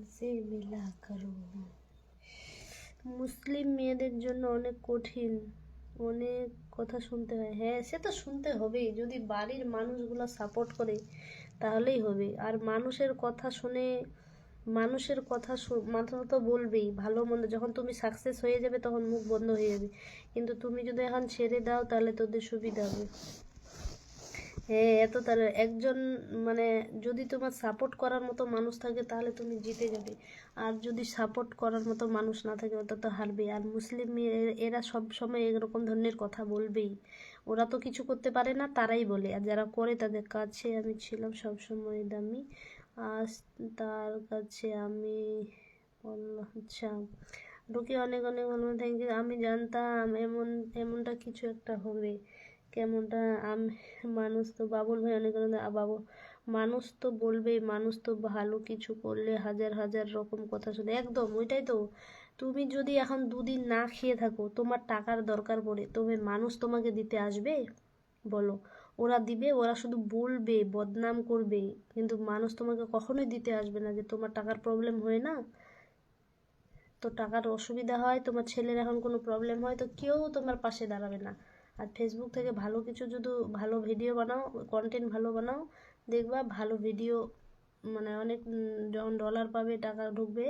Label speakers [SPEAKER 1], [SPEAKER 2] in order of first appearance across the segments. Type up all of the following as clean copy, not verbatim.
[SPEAKER 1] से मिला करो। মুসলিম মেয়েদের জন্য অনেক কঠিন, অনেক কথা শুনতে হয়। হ্যাঁ, সে তো শুনতে হবেই, যদি বাড়ির মানুষগুলো সাপোর্ট করে তাহলেই হবে। আর মানুষের কথা মাথা তো বলবেই, ভালো মন্দ। যখন তুমি সাকসেস হয়ে যাবে তখন মুখ বন্ধ হয়ে যাবে, কিন্তু তুমি যদি এখন ছেড়ে দাও তাহলে তোদের সুবিধা হবে। হ্যাঁ, এত তাহলে একজন মানে যদি তোমার সাপোর্ট করার মতো মানুষ থাকে তাহলে তুমি জিতে যাবে, আর যদি সাপোর্ট করার মতো মানুষ না থাকে ওটা তো হারবে। আর মুসলিম এরা সব সময় এরকম ধরনের কথা বলবেই, ওরা তো কিছু করতে পারে না, তারাই বলে। আর যারা করে তাদের কাছে আমি ছিলাম সবসময় দামি, আজ তার কাছে আমি বললাম। আচ্ছা রুকি, অনেক অনেক ভালো, থ্যাংক ইউ। আমি জানতাম এমনটা কিছু একটা হবে। কেমনটা মানুষ তো বাবুল ভাই অনেক বাবু, মানুষ তো বলবেই, মানুষ তো ভালো কিছু করলে হাজার হাজার রকম কথা শুনে। একদম ওইটাই তো। তুমি যদি এখন দুদিন না খেয়ে থাকো, তোমার টাকার দরকার পড়ে, তবে মানুষ তোমাকে দিতে আসবে? বলো, ওরা দিবে? ওরা শুধু বলবে, বদনাম করবে, কিন্তু মানুষ তোমাকে কখনোই দিতে আসবে না। যে তোমার টাকার প্রবলেম হয় না, তো টাকার অসুবিধা হয়, তোমার ছেলের এখন কোনো প্রবলেম হয়, তো কেউ তোমার পাশে দাঁড়াবে না। আর ফেসবুক থেকে ভালো কিছু যদি ভালো ভিডিও বানাও, কন্টেন্ট ভালো বানাও, দেখবা ভালো ভিডিও মানে অনেক যখন ডলার পাবে, টাকা ঢুকবে,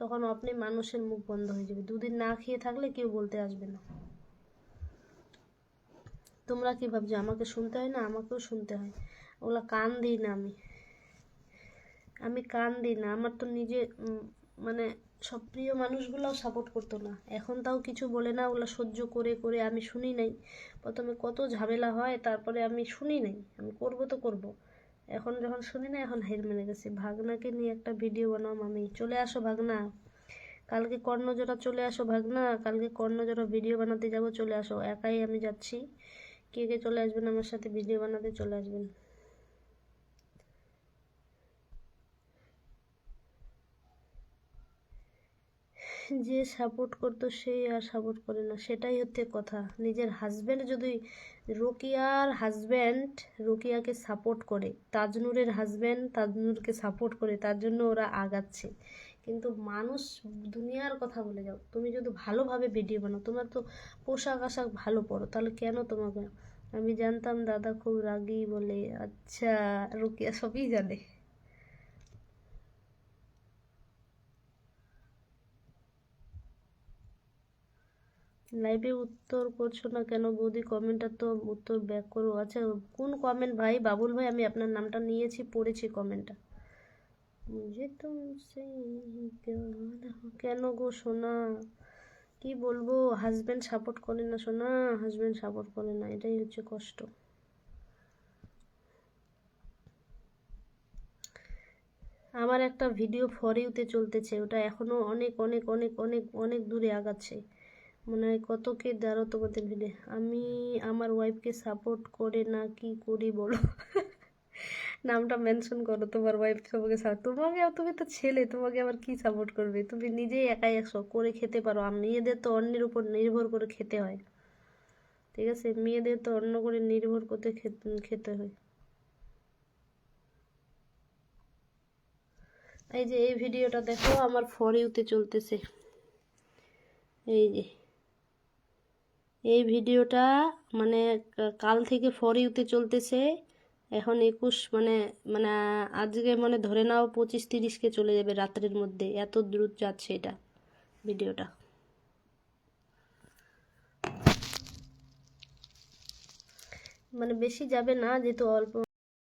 [SPEAKER 1] তখন আপনি মানুষের মুখ বন্ধ হয়ে যাবে। দুদিন না খেয়ে থাকলে কেউ বলতে আসবে না। তোমরা কি ভাবছো আমাকে শুনতে হয় না? আমাকেও শুনতে হয়, ওগুলো কান দিই না আমি কান দিই না। আমার তো নিজে মানে সব প্রিয় মানুষগুলোও সাপোর্ট করতো না, এখন তাও কিছু বলে না, ওগুলো সহ্য করে করে আমি শুনি নাই। প্রথমে কত ঝামেলা হয়, তারপরে আমি শুনি নাই, আমি করব তো করব। এখন যখন শুনি না, এখন হের মেনে গেছি। ভাগনাকে নিয়ে একটা ভিডিও বানাও মামি, চলে আসো ভাগনা, কালকে কর্ণজোড়া চলে আসো ভাগনা, কালকে কর্ণজোড়া ভিডিও বানাতে যাব, চলে আসো। একাই আমি যাচ্ছি, কে কে চলে আসবেন আমার সাথে ভিডিও বানাতে? চলে আসবেন। যে সাপোর্ট করতো সেই আর সাপোর্ট করে না, সেটাই হচ্ছে কথা। নিজের হাজব্যান্ড যদি, রোকিয়াকে সাপোর্ট করে, তাজনুরের হাজব্যান্ড তাজনুরকে সাপোর্ট করে, তার জন্য ওরা আগাচ্ছে। কিন্তু মানুষ দুনিয়ার কথা বলে যাও, তুমি যদি ভালোভাবে ভিডিও বানাও, তোমার তো পোশাক আশাক ভালো পড়ো, তাহলে কেন তোমাকে? আমি জানতাম দাদা খুব রাগী বলে। আচ্ছা, রোকিয়া সবই জানে। লাইভে উত্তর করছো না কেন বৌদি? কমেন্টটা তো উত্তর ব্যাক করো। আচ্ছা, কোন কমেন্ট ভাই? বাবুল ভাই, আমি আপনার নামটা নিয়েছি, পড়েছি কমেন্টটা। মুঝে তুমসে কেন গো সোনা, কি বলবো? হাজব্যান্ড সাপোর্ট করে না সোনা, হাজব্যান্ড সাপোর্ট করে না, এটাই হচ্ছে কষ্ট। আমার একটা ভিডিও ফর ইউতে চলতেছে, ওটা এখনো অনেক অনেক অনেক অনেক অনেক দূরে আগাচ্ছে। মনে হয় কত কে দাঁড়ো তোমাদের ভিডিও। আমি আমার ওয়াইফকে সাপোর্ট করে না, কি করি বলো? নামটা মেনশন করো, তোমার ওয়াইফ তোমাকে তুমি তো ছেলে, তোমাকে আবার কি সাপোর্ট করবে? তুমি নিজেই একাই একশো করে খেতে পারো, আর মেয়েদের তো অন্যের উপর নির্ভর করে খেতে হয়, ঠিক আছে? মেয়েদের তো অন্য করে নির্ভর করতে খেতে হয়। এই যে এই ভিডিওটা দেখো, আমার ফর ইউতে চলতেছে, এই যে এই ভিডিওটা, মানে কাল থেকে ফর ইউতে চলতেছে। এখন 21 মানে মানে আজকে মানে ধরে নাও 25-30কে চলে যাবে রাত্রের মধ্যে, এত দ্রুত যাচ্ছে এটা ভিডিওটা। মানে বেশি যাবে না, যেহেতু অল্প